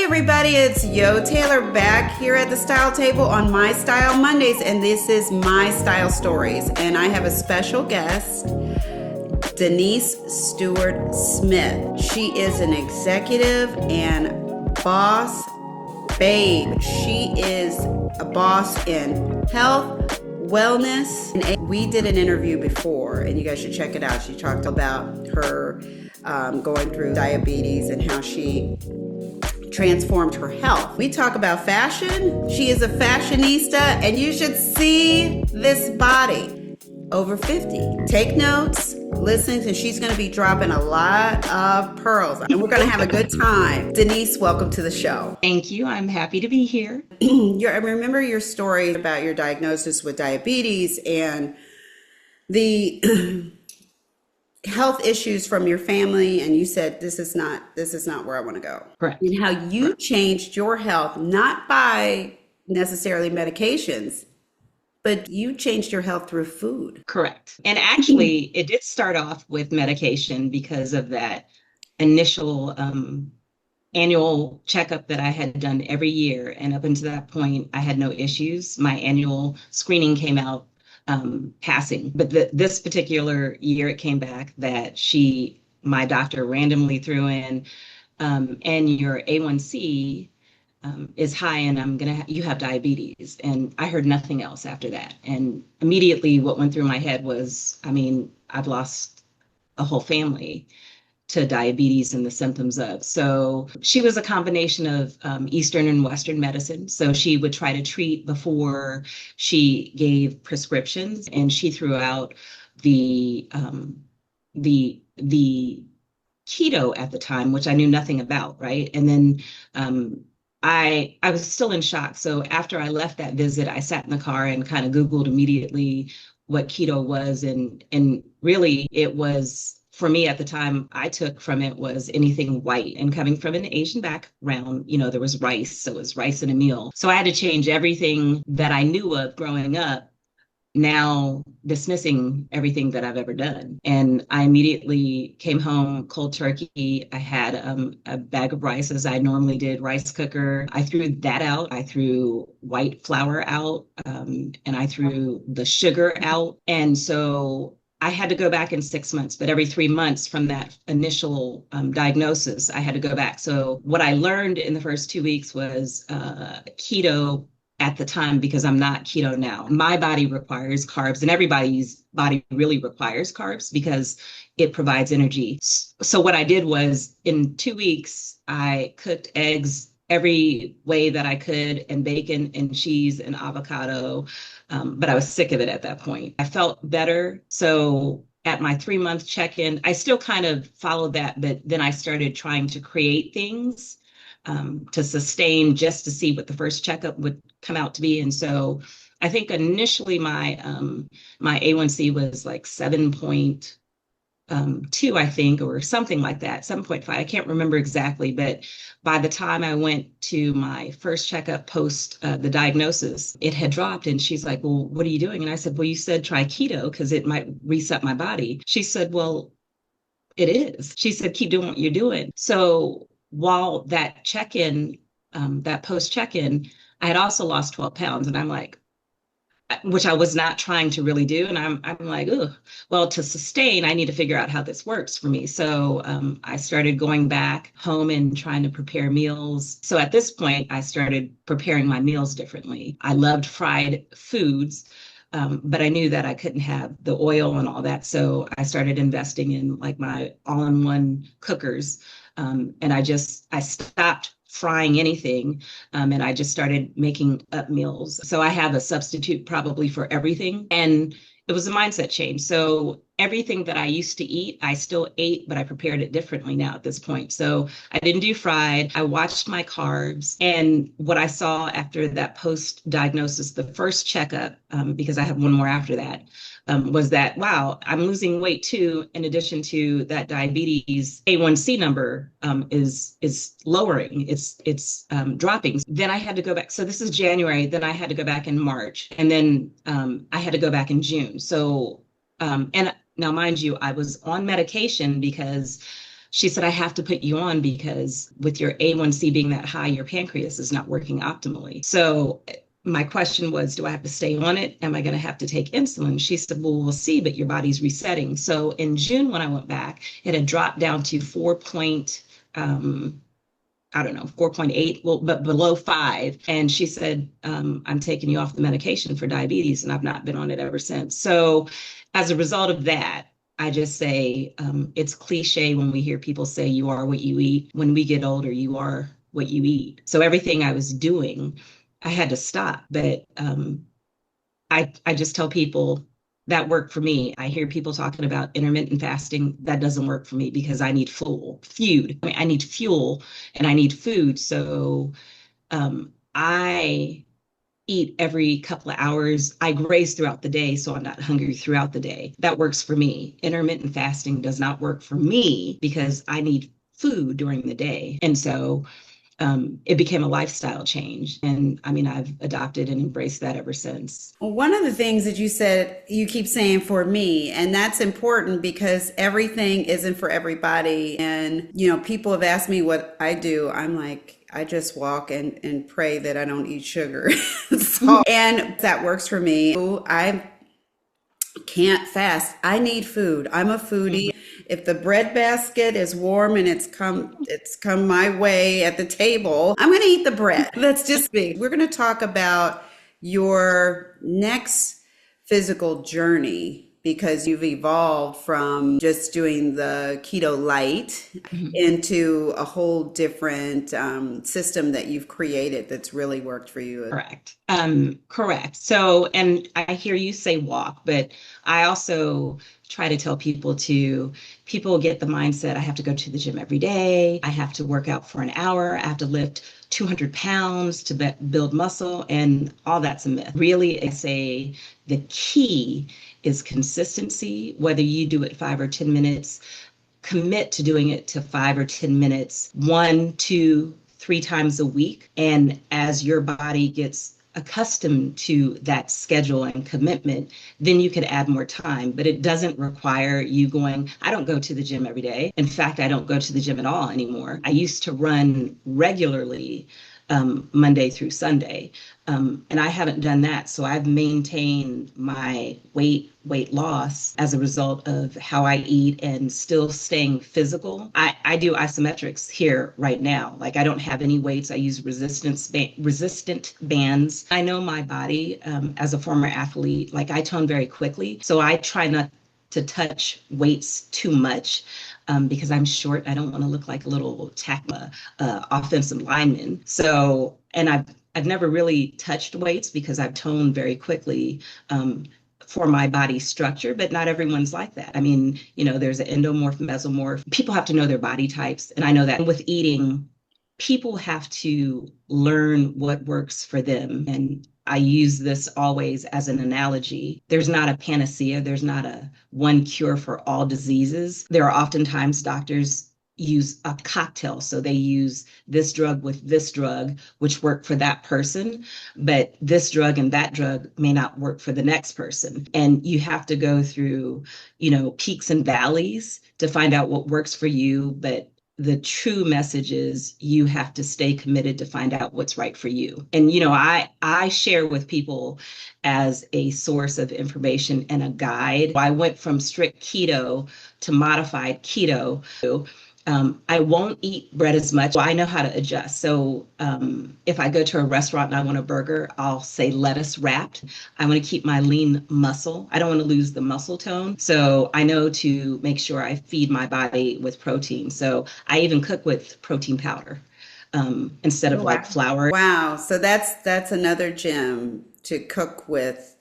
everybody, it's Yo Taylor back here at the Style Table on My Style Mondays, and this is My Style Stories. And I have a special guest, Denise Stewart Smith. She is an executive and boss babe. She is a boss in health, wellness. And we did an interview before, and you guys should check it out. She talked about her going through diabetes and how she transformed her health. We talk about fashion. She is a fashionista, and you should see this body. Over 50. Take notes, listen, and she's going to be dropping a lot of pearls, and we're going to have a good time. Denise, welcome to the show. Thank you. I'm happy to be here. I remember your story about your diagnosis with diabetes and the health issues from your family, and you said this is not where I want to go. Correct. And how you changed your health, not by necessarily medications, but you changed your health through food. Correct. And actually, it did start off with medication because of that initial annual checkup that I had done every year. And up until that point, I had no issues. My annual screening came out passing. But this particular year, it came back that my doctor randomly threw in, and your A1C is high, and you have diabetes. And I heard nothing else after that. And immediately what went through my head was, I've lost a whole family to diabetes and the symptoms of. So she was a combination of Eastern and Western medicine. So she would try to treat before she gave prescriptions, and she threw out the keto at the time, which I knew nothing about, right? And then I was still in shock. So after I left that visit, I sat in the car and kind of Googled immediately what keto was. And really it was, for me at the time, I took from it was anything white. And coming from an Asian background, there was rice. So it was rice in a meal. So I had to change everything that I knew of growing up, now dismissing everything that I've ever done. And I immediately came home cold turkey. I had a bag of rice, as I normally did, rice cooker. I threw that out. I threw white flour out, and I threw the sugar out. And so I had to go back in 6 months, but every 3 months from that initial diagnosis, I had to go back. So what I learned in the first 2 weeks was keto at the time, because I'm not keto now. My body requires carbs, and everybody's body really requires carbs because it provides energy. So what I did was in 2 weeks, I cooked eggs every way that I could, and bacon and cheese and avocado. But I was sick of it at that point. I felt better. So at my 3-month check-in, I still kind of followed that, but then I started trying to create things to sustain, just to see what the first checkup would come out to be. And so I think initially my A1C was like 7.2, I think, or something like that, 7.5. I can't remember exactly, but by the time I went to my first checkup post the diagnosis, it had dropped. And she's like, well, what are you doing? And I said, well, you said try keto because it might reset my body. She said, well, it is. She said, keep doing what you're doing. So while that check-in, that post check-in, I had also lost 12 pounds. And I'm like, which I was not trying to really do. And I'm like, oh, well, to sustain, I need to figure out how this works for me. So I started going back home and trying to prepare meals. So at this point, I started preparing my meals differently. I loved fried foods, but I knew that I couldn't have the oil and all that. So I started investing in like my all-in-one cookers. And I stopped frying anything. And I just started making up meals. So I have a substitute probably for everything. And it was a mindset change. So everything that I used to eat, I still ate, but I prepared it differently now at this point. So I didn't do fried. I watched my carbs. And what I saw after that post-diagnosis, the first checkup, because I have one more after that, was that, wow, I'm losing weight too. In addition to that, diabetes A1C number is lowering. It's dropping. Then I had to go back. So this is January. Then I had to go back in March, and then I had to go back in June. So and now, mind you, I was on medication because she said, I have to put you on because with your A1C being that high, your pancreas is not working optimally. So my question was, do I have to stay on it? Am I going to have to take insulin? She said, well, we'll see, but your body's resetting. So in June, when I went back, it had dropped down to 4 point, I don't know, 4.8, well, but below 5. And she said, I'm taking you off the medication for diabetes, and I've not been on it ever since. So as a result of that, I just say it's cliche when we hear people say you are what you eat. When we get older, you are what you eat. So everything I was doing, I had to stop. But I just tell people that worked for me. I hear people talking about intermittent fasting. That doesn't work for me because I need food. I mean, I need fuel and I need food. So I eat every couple of hours. I graze throughout the day, so I'm not hungry throughout the day. That works for me. Intermittent fasting does not work for me because I need food during the day. And so it became a lifestyle change. And I mean, I've adopted and embraced that ever since. One of the things that you said, you keep saying for me, and that's important because everything isn't for everybody. And, people have asked me what I do. I'm like, I just walk and pray that I don't eat sugar. And that works for me. I can't fast. I need food. I'm a foodie. If the bread basket is warm and it's come my way at the table, I'm going to eat the bread. That's just me. We're going to talk about your next physical journey because you've evolved from just doing the keto light into a whole different system that you've created that's really worked for you. Correct. Correct. So, and I hear you say walk, but I also try to tell people get the mindset, I have to go to the gym every day. I have to work out for an hour. I have to lift 200 pounds to build muscle, and all that's a myth. Really, I say the key is consistency, whether you do it 5 or 10 minutes, commit to doing it to 5 or 10 minutes, 1, 2, 3 times a week. And as your body gets accustomed to that schedule and commitment, then you could add more time. But it doesn't require you going, I don't go to the gym every day. In fact, I don't go to the gym at all anymore. I used to run regularly Monday through Sunday. And I haven't done that. So I've maintained my weight loss as a result of how I eat and still staying physical. I do isometrics here right now. Like I don't have any weights. I use resistant bands. I know my body as a former athlete, like I tone very quickly. So I try not to touch weights too much. Because I'm short, I don't want to look like a little offensive lineman. So, and I've never really touched weights because I've toned very quickly for my body structure, but not everyone's like that. I mean, there's an endomorph, mesomorph. People have to know their body types, and I know that with eating, people have to learn what works for them. And I use this always as an analogy. There's not a panacea. There's not a one cure for all diseases. There are oftentimes doctors use a cocktail. So they use this drug with this drug, which work for that person, but this drug and that drug may not work for the next person. And you have to go through, peaks and valleys to find out what works for you. But the true message is you have to stay committed to find out what's right for you. And, I share with people as a source of information and a guide. I went from strict keto to modified keto. I won't eat bread as much. I know how to adjust. So if I go to a restaurant and I want a burger, I'll say lettuce wrapped. I want to keep my lean muscle. I don't want to lose the muscle tone. So I know to make sure I feed my body with protein. So I even cook with protein powder instead of like flour. Wow. So that's another gem to cook with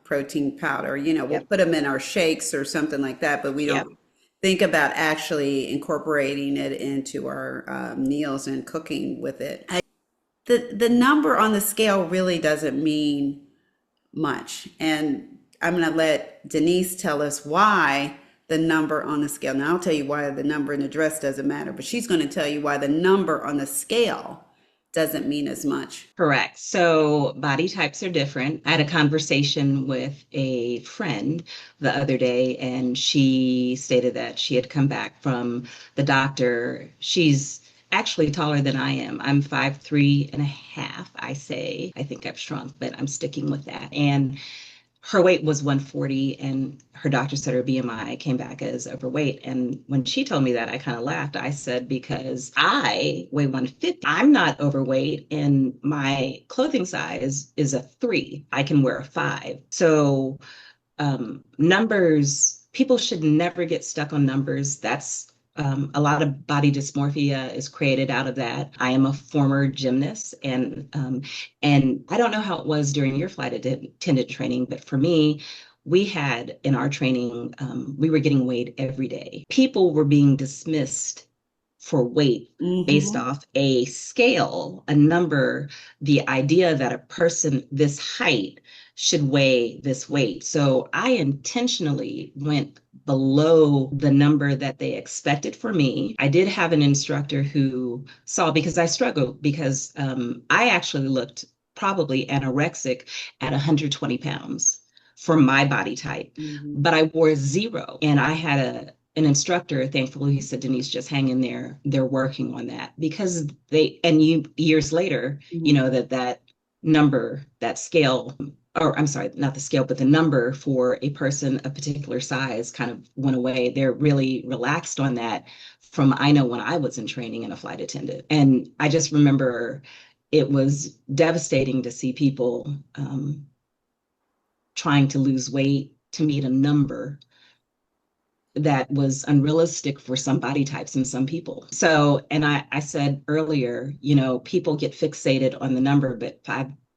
protein powder. We'll put them in our shakes or something like that, but we don't think about actually incorporating it into our meals and cooking with it. The number on the scale really doesn't mean much. And I'm going to let Denise tell us why the number on the scale. Now, I'll tell you why the number in the dress doesn't matter, but she's going to tell you why the number on the scale doesn't mean as much. Correct. So body types are different. I had a conversation with a friend the other day, and she stated that she had come back from the doctor. She's actually taller than I am. I'm 5'3.5", I say. I think I've shrunk, but I'm sticking with that. And her weight was 140, and her doctor said her BMI came back as overweight. And when she told me that, I kind of laughed. I said, because I weigh 150, I'm not overweight, and my clothing size is a 3. I can wear a 5. So numbers, people should never get stuck on numbers. That's a lot of body dysmorphia is created out of that. I am a former gymnast, and I don't know how it was during your flight attendant training, but for me, we had in our training, we were getting weighed every day. People were being dismissed for weight based off a scale, a number, the idea that a person this height should weigh this weight. So I intentionally went below the number that they expected for me. I did have an instructor who saw, because I struggled, because I actually looked probably anorexic at 120 pounds for my body type, but I wore 0. And I had an instructor, thankfully, he said, Denise, just hang in there. They're working on that, because years later, you know, that number, that scale, or I'm sorry, not the scale, but the number for a person of particular size kind of went away. They're really relaxed on that from, I know, when I was in training and a flight attendant. And I just remember it was devastating to see people trying to lose weight to meet a number that was unrealistic for some body types and some people. So, and I said earlier, you know, people get fixated on the number, but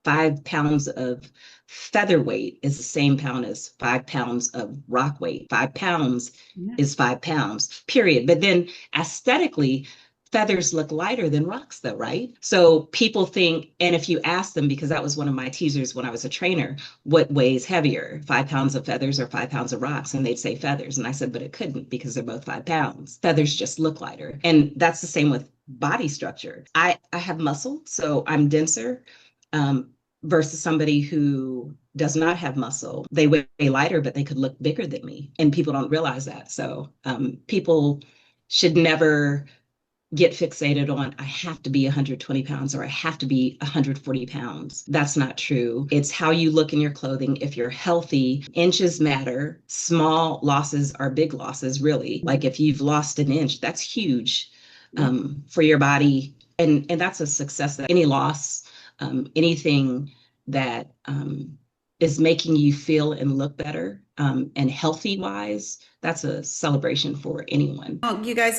five pounds of feather weight is the same pound as 5 pounds of rock weight. 5 pounds is 5 pounds, period. But then aesthetically, feathers look lighter than rocks, though, right? So people think, and if you ask them, because that was one of my teasers when I was a trainer, what weighs heavier, 5 pounds of feathers or 5 pounds of rocks? And they'd say feathers. And I said, but it couldn't, because they're both 5 pounds. Feathers just look lighter. And that's the same with body structure. I have muscle, so I'm denser, versus somebody who does not have muscle. They weigh lighter, but they could look bigger than me. And people don't realize that. So people should never get fixated on, I have to be 120 pounds or I have to be 140 pounds. That's not true. It's how you look in your clothing. If you're healthy, inches matter. Small losses are big losses, really. Like if you've lost an inch, that's huge for your body. And that's a success. That any loss, anything that is making you feel and look better and healthy wise, that's a celebration for anyone. Well, you guys,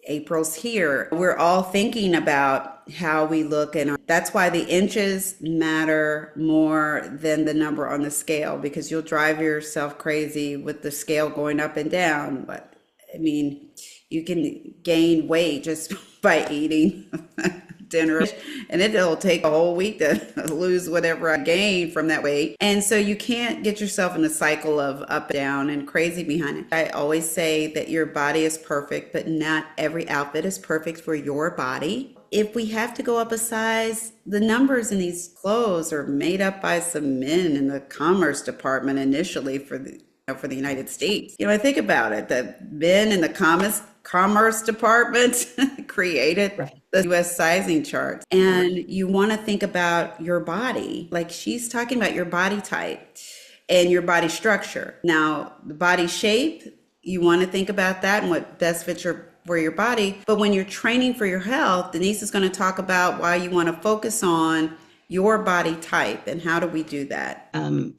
April's here. We're all thinking about how we look, and that's why the inches matter more than the number on the scale, because you'll drive yourself crazy with the scale going up and down. But I mean, you can gain weight just by eating dinner, and it'll take a whole week to lose whatever I gained from that weight. And so you can't get yourself in a cycle of up and down and crazy behind it. I always say that your body is perfect, but not every outfit is perfect for your body. If we have to go up a size, the numbers in these clothes are made up by some men in the commerce department initially for the United States. You know, I think about it, the men in the commerce department created the US sizing charts. And you want to think about your body, like she's talking about your body type and your body structure. Now, the body shape, you want to think about that and what best fits for your body. But when you're training for your health, Denise is going to talk about why you want to focus on your body type and how do we do that?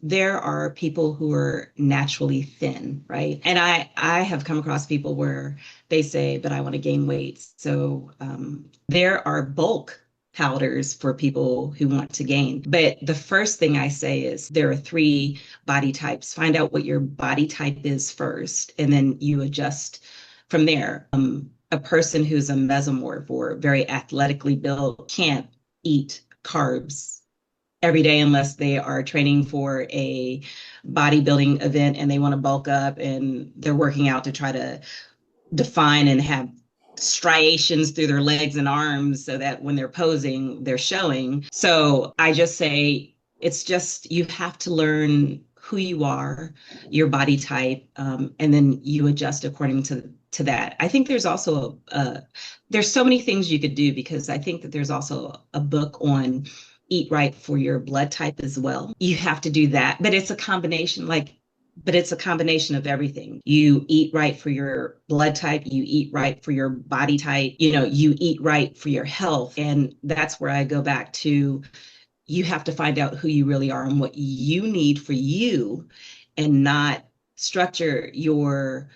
There are people who are naturally thin, right? And I have come across people where they say, but I want to gain weight. So there are bulk powders for people who want to gain. But the first thing I say is there are 3 body types. Find out what your body type is first, and then you adjust from there. A person who's a mesomorph or very athletically built can't eat carbs every day unless they are training for a bodybuilding event and they want to bulk up and they're working out to try to define and have striations through their legs and arms so that when they're posing, they're showing. So I just say it's just you have to learn who you are, your body type, and then you adjust according to that. I think there's also there's so many things you could do because I think that there's also a book on eat right for your blood type as well. You have to do that, but it's a combination but it's a combination of everything. You eat right for your blood type, you eat right for your body type, you eat right for your health. And that's where I go back to you have to find out who you really are and what you need for you and not structure your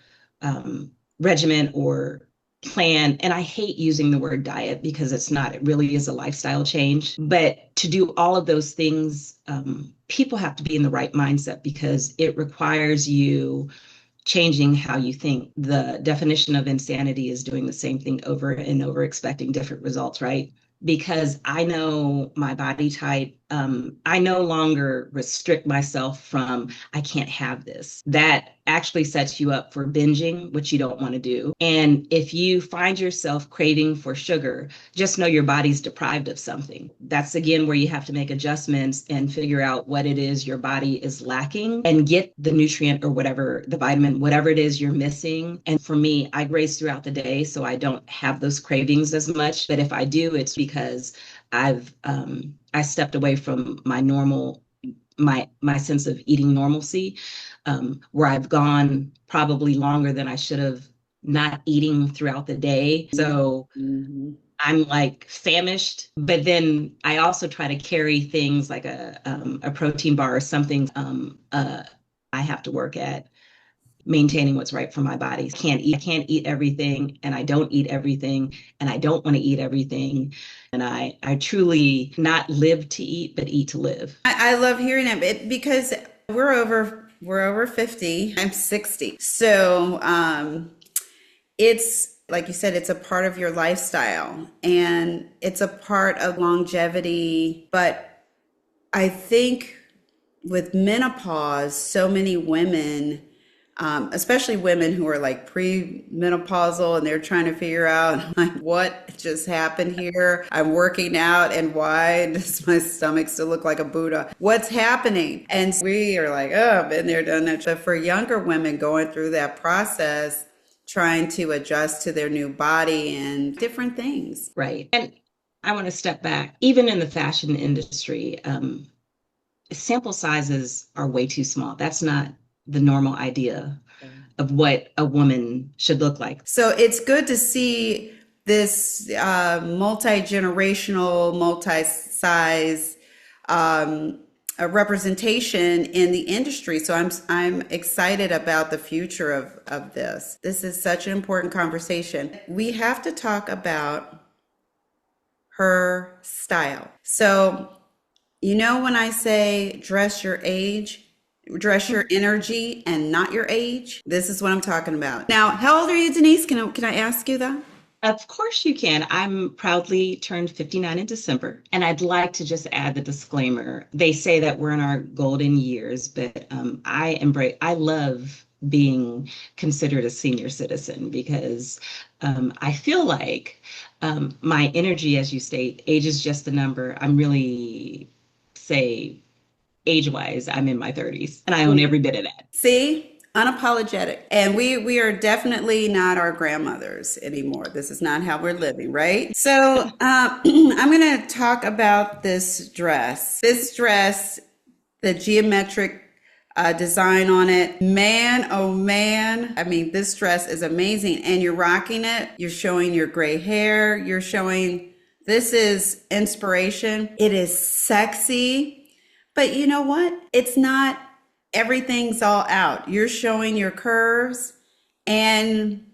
regimen or plan. And I hate using the word diet because it's not, it really is a lifestyle change. But to do all of those things, people have to be in the right mindset because it requires you changing how you think. The definition of insanity is doing the same thing over and over, expecting different results, right? Because I know my body type. I no longer restrict myself from, I can't have this. That actually sets you up for binging, which you don't want to do. And if you find yourself craving for sugar, just know your body's deprived of something. That's again where you have to make adjustments and figure out what it is your body is lacking and get the nutrient or whatever, the vitamin, whatever it is you're missing. And for me, I graze throughout the day, so I don't have those cravings as much. But if I do, it's because I stepped away from my normal, my sense of eating normalcy, where I've gone probably longer than I should have not eating throughout the day. So I'm like famished, but then I also try to carry things like a protein bar or something. I have to work at maintaining what's right for my body. I can't eat everything, and I don't eat everything, and I don't want to eat everything. And I truly not live to eat, but eat to live. I love hearing it because we're over 50. I'm 60. So it's like you said, it's a part of your lifestyle and it's a part of longevity. But I think with menopause, so many women, especially women who are like pre-menopausal and they're trying to figure out like what just happened here. I'm working out and why does my stomach still look like a Buddha? What's happening? And we are like, oh, been there, done that. But for younger women going through that process, trying to adjust to their new body and different things. Right. And I want to step back. Even in the fashion industry, sample sizes are way too small. That's not the normal idea of what a woman should look like. So it's good to see this multi-generational, multi-size representation in the industry. So I'm excited about the future of this. This is such an important conversation. We have to talk about her style. So, when I say dress your age, dress your energy and not your age, this is what I'm talking about. Now, how old are you, Denise? Can I ask you that? Of course you can. I'm proudly turned 59 in December. And I'd like to just add the disclaimer. They say that we're in our golden years, but I love being considered a senior citizen because I feel like my energy, as you state, age is just a number. I'm really, say, age-wise, I'm in my 30s and I own every bit of that. See, unapologetic. And we are definitely not our grandmothers anymore. This is not how we're living, right? So I'm going to talk about this dress. This dress, the geometric design on it. Man, oh man. I mean, this dress is amazing. And you're rocking it. You're showing your gray hair. You're showing, this is inspiration. It is sexy. But you know what? It's not, everything's all out. You're showing your curves and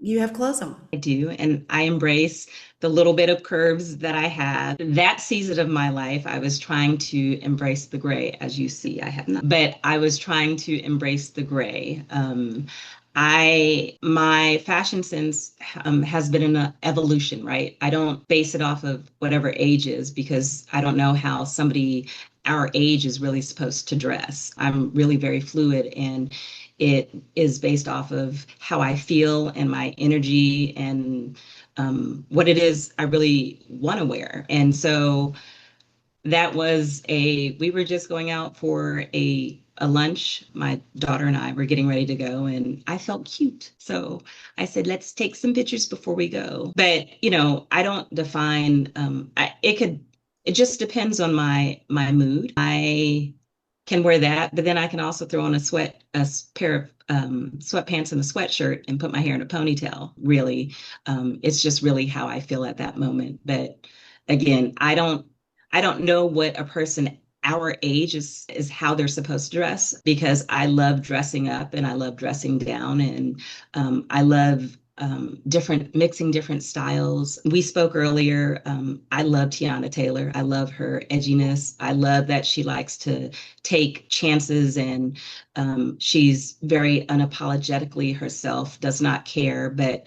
you have clothes on. I do. And I embrace the little bit of curves that I have. That season of my life, I was trying to embrace the gray. As you see, I have not. But I was trying to embrace the gray. My fashion sense has been in an evolution, right? I don't base it off of whatever age is because I don't know how somebody our age is really supposed to dress. I'm really very fluid. And It is based off of how I feel and my energy and what it is I really want to wear. And so we were just going out for a lunch. My daughter and I were getting ready to go, and I felt cute. So I said, let's take some pictures before we go. But, I don't define, it just depends on my mood. I can wear that, but then I can also throw on pair of sweatpants and a sweatshirt and put my hair in a ponytail. Really, it's just really how I feel at that moment. But again, I don't know what a person our age is how they're supposed to dress, because I love dressing up and I love dressing down, and I love different mixing different styles. We spoke earlier. I love Tiana Taylor. I love her edginess. I love that she likes to take chances, and she's very unapologetically herself, does not care, but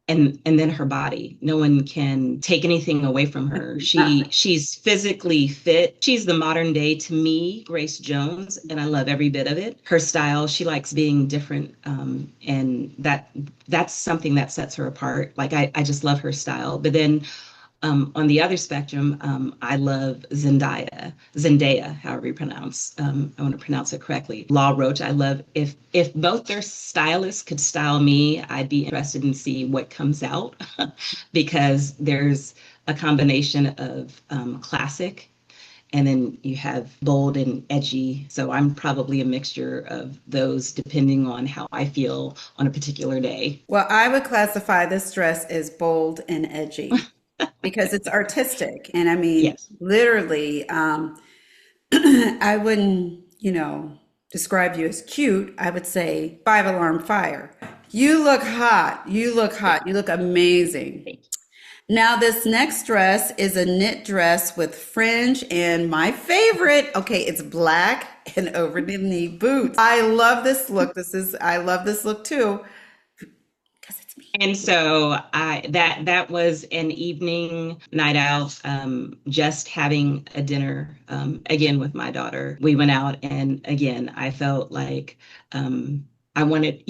and then her body. No one can take anything away from her. She's physically fit. She's the modern day, to me, Grace Jones, and I love every bit of it. Her style, she likes being different, and that's something that sets her apart. Like I just love her style. But then on the other spectrum, I love Zendaya, however you pronounce. I want to pronounce it correctly. Law Roach. I love if both their stylists could style me, I'd be interested in see what comes out because there's a combination of classic, and then you have bold and edgy. So I'm probably a mixture of those depending on how I feel on a particular day. Well, I would classify this dress as bold and edgy because it's artistic. And I mean, Yes. literally, I wouldn't, describe you as cute. I would say five alarm fire. You look hot. You look hot. You look amazing. Thank Now, this next dress is a knit dress with fringe, and my favorite, okay, it's black and over the knee boots. I love this look. I love this look too because it's me. And so that was an evening night out, just having a dinner again with my daughter. We went out, and again, I felt like I wanted,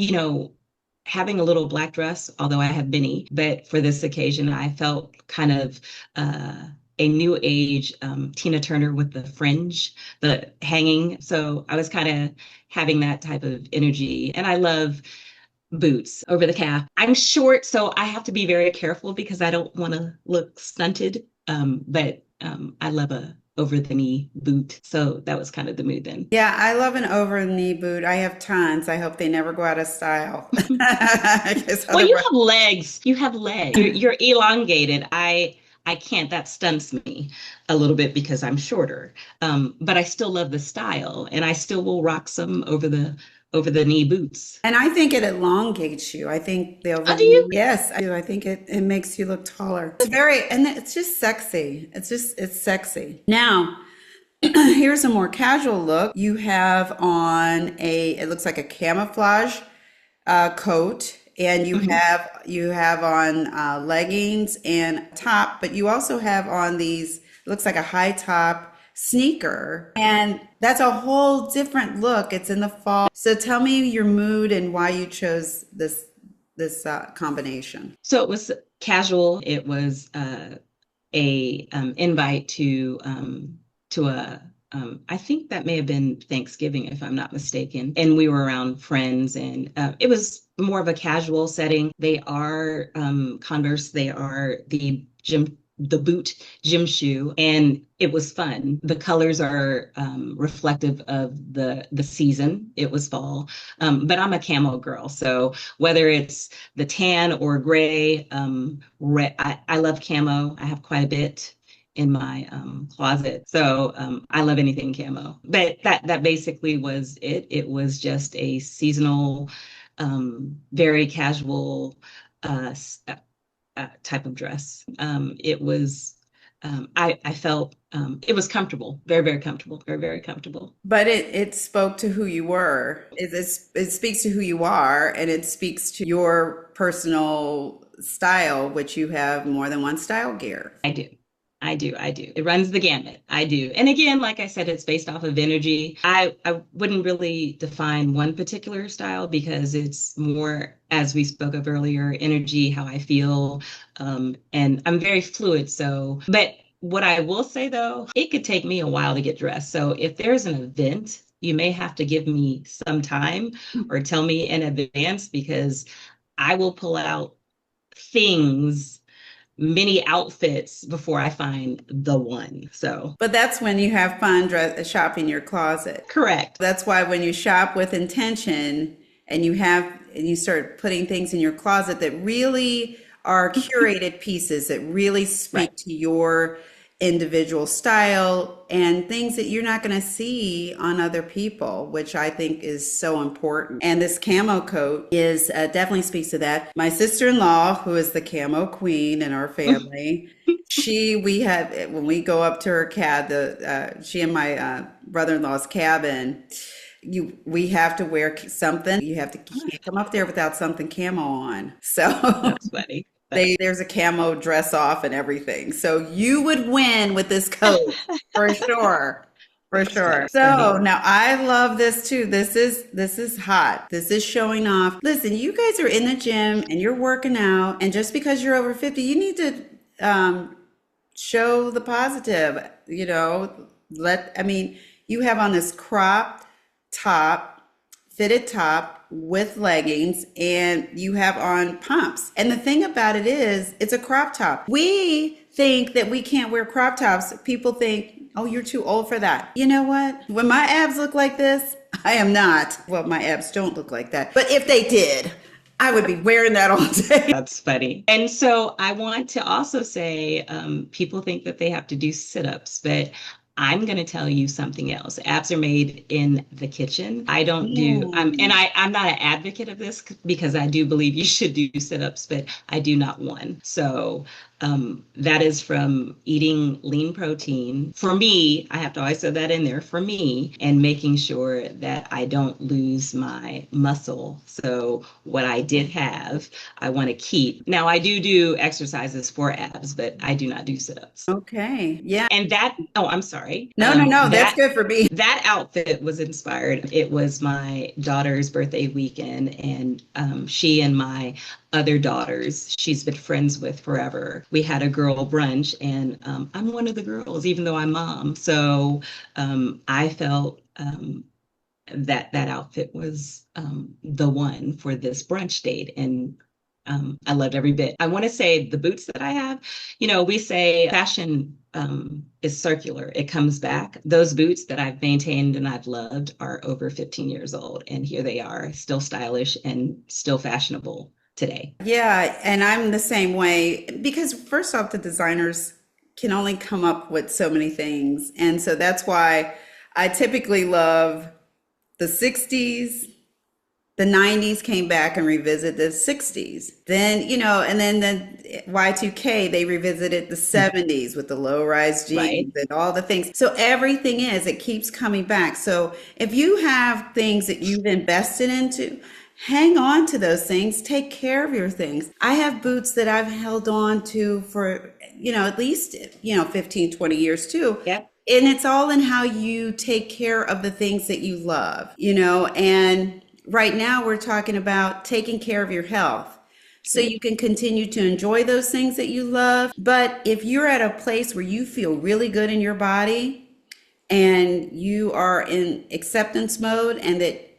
having a little black dress, although I have many, but for this occasion, I felt kind of a new age Tina Turner with the fringe, the hanging. So I was kind of having that type of energy, and I love boots over the calf. I'm short, so I have to be very careful because I don't want to look stunted. But I love a over the knee boot. So that was kind of the mood then. Yeah, I love an over the knee boot. I have tons. I hope they never go out of style. Because Well, you otherwise, have legs. You have legs. You're elongated. I can't. That stunts me a little bit because I'm shorter. But I still love the style, and I still will rock some over the knee boots. and I think it elongates you. I think the over Oh, the do you? knee, yes, I do. I think it makes you look taller. It's very, and it's just sexy. It's sexy. Now, here's a more casual look. You have on it looks like a camouflage coat, and Hmm. you have on leggings and top, but you also have on these, it looks like a high top sneaker, and that's a whole different look. It's in the fall. So tell me your mood and why you chose this combination. So it was casual. It was a invite to a I think that may have been Thanksgiving, if I'm not mistaken. And we were around friends, and it was more of a casual setting. They are Converse. They are the boot gym shoe, and it was fun. The colors are reflective of the season. It was fall, but I'm a camo girl, so whether it's the tan or gray, red, I love camo. I have quite a bit in my closet. So I love anything camo. But that basically was it. It was just a seasonal, very casual uh, type of dress. It was I felt it was comfortable, very, very comfortable, very, very comfortable. But it spoke to who you were. It speaks to who you are, and it speaks to your personal style, which you have more than one style gear. I do. I do. I do. It runs the gamut. I do. And again, like I said, it's based off of energy. I wouldn't really define one particular style because it's more, as we spoke of earlier, energy, how I feel. And I'm very fluid. So, but what I will say though, it could take me a while to get dressed. So if there's an event, you may have to give me some time or tell me in advance because I will pull out things, many outfits before I find the one. So, But that's when you have fun shopping your closet. correct. That's why when you shop with intention and you start putting things in your closet that really are curated pieces that really Right. speak to your individual style and things that you're not going to see on other people, which I think is so important. And this camo coat is definitely speaks to that. My sister-in-law, who is the camo queen in our family, we have, when we go up to her she and my brother-in-law's cabin, we have to wear something. You have to can't come up there without something camo on. So That's funny. That's there's a camo dress off and everything. So you would win with this coat for sure. For that's sure. funny. So now I love this too. This is hot. This is showing off. Listen, you guys are in the gym and you're working out, and just because you're over 50, you need to show the positive, I mean, you have on this cropped top, fitted top with leggings, and you have on pumps. And the thing about it is, it's a crop top. We think that we can't wear crop tops. People think, oh, you're too old for that. You know what? When my abs look like this, I am not. Well, my abs don't look like that. But if they did, I would be wearing that all day. That's funny. And so I want to also say people think that they have to do sit ups, but I'm going to tell you something else. Abs are made in the kitchen. I don't do, and Mm. I'm not an advocate of this because I do believe you should do sit ups, but I do not one. So that is from eating lean protein. For me, I have to always throw that in there for me and making sure that I don't lose my muscle. So what I did have, I want to keep. Now I do exercises for abs, but I do not do sit-ups. Okay. Yeah. And that, oh, I'm sorry. No, no, no. That's That good for me. that outfit was inspired. It was my daughter's birthday weekend, and she and my other daughters she's been friends with forever. We had a girl brunch, and I'm one of the girls, even though I'm mom. So I felt that outfit was the one for this brunch date, and I loved every bit. I want to say the boots that I have, we say fashion is circular. It comes back. Those boots that I've maintained and I've loved are over 15 years old, and here they are, still stylish and still fashionable today. Yeah, and I'm the same way because first off, the designers can only come up with so many things. And so that's why I typically love the 60s. The 90s came back and revisited the 60s. Then, and then the Y2K, they revisited the 70s with the low-rise Right. jeans and all the things. So everything it keeps coming back. So if you have things that you've invested into, hang on to those things, take care of your things. I have boots that I've held on to for, at least, 15, 20 years too. Yep. And it's all in how you take care of the things that you love, and right now we're talking about taking care of your health so you can continue to enjoy those things that you love. But if you're at a place where you feel really good in your body and you are in acceptance mode and that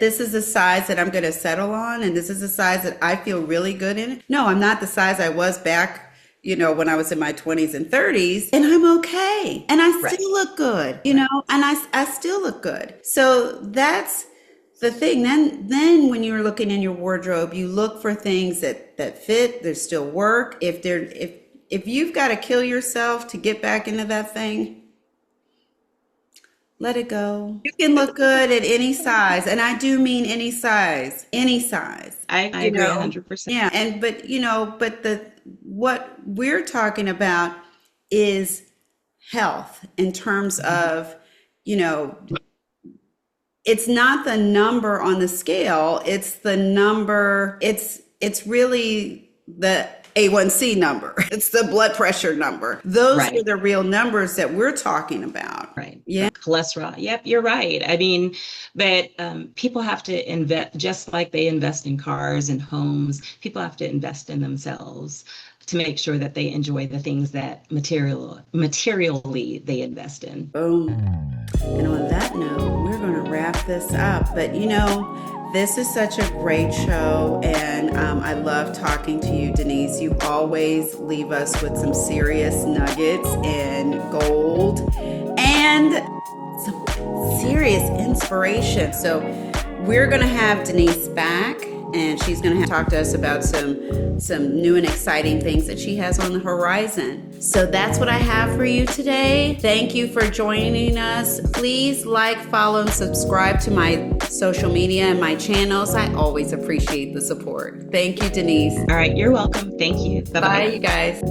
this is the size that I'm going to settle on and this is the size that I feel really good in. No, I'm not the size I was back, when I was in my 20s and 30s, and I'm okay. And I Right. still look good, and I still look good. So that's the thing. Then when you're looking in your wardrobe, you look for things that fit, that still work. If you've got to kill yourself to get back into that thing, let it go. You can look good at any size, and I do mean any size, any size. I agree 100%. Yeah, but what we're talking about is health in terms of, it's not the number on the scale, it's the number, it's really A1C number. It's the blood pressure number. Those Right. are the real numbers that we're talking about. Right. Yeah. Cholesterol. Yep, you're right. I mean, but people have to invest, just like they invest in cars and homes, people have to invest in themselves to make sure that they enjoy the things that materially they invest in. Boom. And on that note, we're going to wrap this up. But this is such a great show, and I love talking to you, Denise. You always leave us with some serious nuggets and gold and some serious inspiration. So we're going to have Denise back, and she's going to talk to us about some new and exciting things that she has on the horizon. So that's what I have for you today. Thank you for joining us. Please like, follow, and subscribe to my social media and my channels. I always appreciate the support. Thank you, Denise. All right, you're welcome. Thank you. Bye-bye. Bye, you guys.